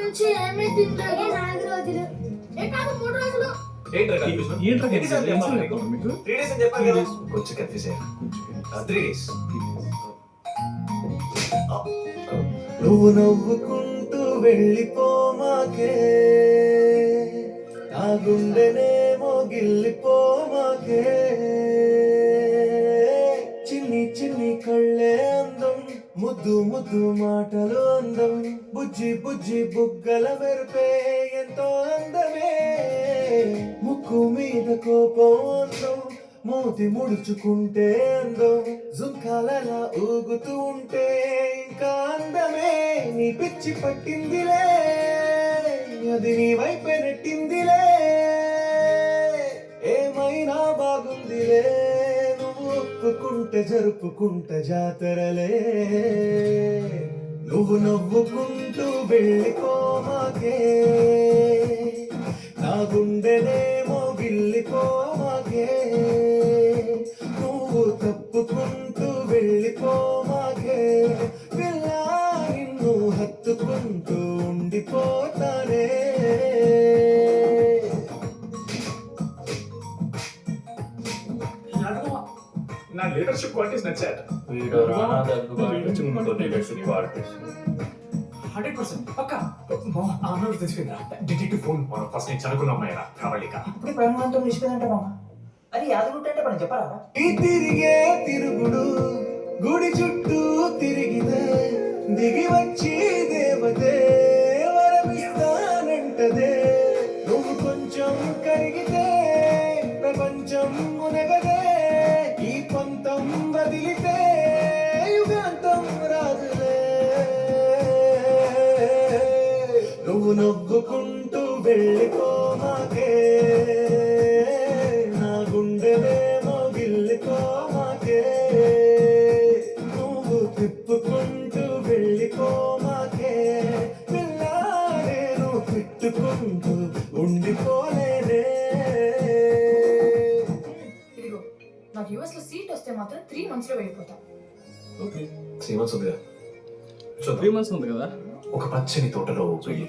నుంచి ఏమీ తినలేదు. 4 రోజులు. ఏ కాదు 3 రోజులు. కొంచెం కన్ఫ్యూజ్ అయ్యా. 3 days. నువ్వు నవ్వుకుంటూ వెళ్ళిపోమాకే, నా గుండెనేమో గిల్లిపోమాకే. చిన్ని చిన్ని కళ్ళే అందం, ముద్దు ముద్దు మాటలు అందం, బుజ్జి బుజ్జి బుగ్గల మెరుపే ఎంతో అందమే. ముక్కు మీద కోపం అందం, మూతి ముడుచుకుంటే అందం, జుంకాలలా ఊగుతూ ఉంటే ఇంకా అందమే. నీ పిచ్చి పట్టిందిలే, అది నీ వైపే నెట్టిందిలే. ఏమైనా బాగుందిలే, నువ్వు ఒప్పుకుంటే జరుపుకుంటే జాతరలే. నువ్వు నవ్వుకుంటూ వెళ్ళిపోమాకే, నా గుండెనేమో గిల్లిపోమాకే. నువ్వు తప్పుకుంటూ వెళ్ళిపోమాకే, పిల్ల నిన్ను హత్తుకుంటూ ఉండిపోతానే. నా లీడర్షిప్ క్వాలిటీస్ నచ్చారు. 100% పక్కా. ఆ అమ్మాయి తెచ్చిపోయిందా? డిటెక్టివ్ ఫోన్ మనం ఫస్ట్ నేను చదువుకున్న అమ్మాయిరా ప్రవళిక. ఇప్పుడు ప్రేమంతో నిలిచిపోయిందంటే మామ, అది యాదగుట్ట అంటే మనం చెప్పాలా? ఈ తిరిగే తిరుగుడు గుడి చుట్టూ తిరిగితే, దిగి వచ్చి దేవతే వరమిస్తానంటదే. నువ్వు కొంచెం కరిగితే ప్రపంచం మునగదే. ఈ పంతం వదిలితే యుగాంతం రాదులే. నువ్వు నవ్వుకుంటూ వెళ్ళిపోమాకే, నా గుండెనేమో గిల్లిపోమాకే. నువ్వు తిప్పుకుంటూ వెళ్ళిపోమాకే, పిల్ల నేను తిట్టుకుంటూ ఉండిపోలేనే. ఇదిగో నాకు యుఎస్ లో సీట్ వస్తే మాత్రం 3 months లో వెళ్ళిపోతా. ఓకే 3 months ఉందిగా. 3 months ఉంది కదా. ఒక పచ్చని తోటలో ఓ పెళ్లి.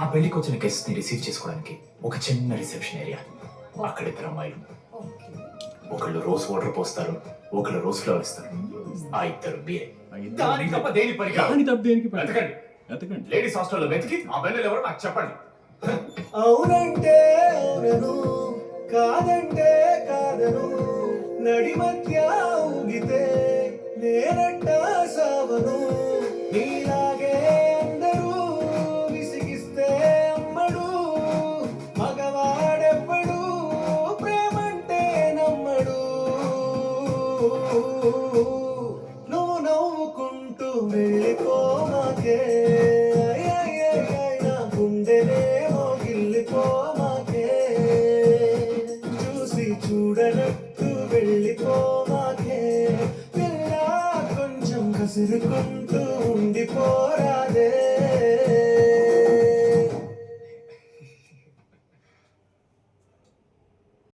ఆ పెళ్లికి వచ్చిన గెస్ట్ ని రిసీవ్ చేసుకోవడానికి ఒక చిన్న రిసెప్షన్ ఏరియా. అక్కడ 2 అమ్మాయిలు, ఒకళ్ళు రోజ్ వాటర్ పోస్తారు, ఒకళ్ళు రోజ్ ఫ్లవర్ ఇస్తారు. ఆ 2 మీరే. దానికి తప్ప దేని పనికి రాదు. దానికి తప్ప దేనికి పనికి రాదు. ఎతకండి. ఎతకండి. లేడీస్ హాస్టల్లో వెతికి ఆ బెన్నెలు ఎవరో నాకు చెప్పండి. అవునంటే అవునను, కాదంటే కాదను, నడి మధ్య ఊగితే నేనంట సావను. నీలాగే అందరూ విసిగిస్తే అమ్మడు, మగవాడెవ్వడు ప్రేమంటే నమ్మడు. నువ్వు నవ్వుకుంటూ వెళ్ళిపోమాకే, నా గుండెనేమో గిల్లిపోమాకే. చూసి చూడనట్టు వెళ్ళిపోమాకే, పిల్ల కొంచెం కసురుకుంటూ ఉండిపోరాదే.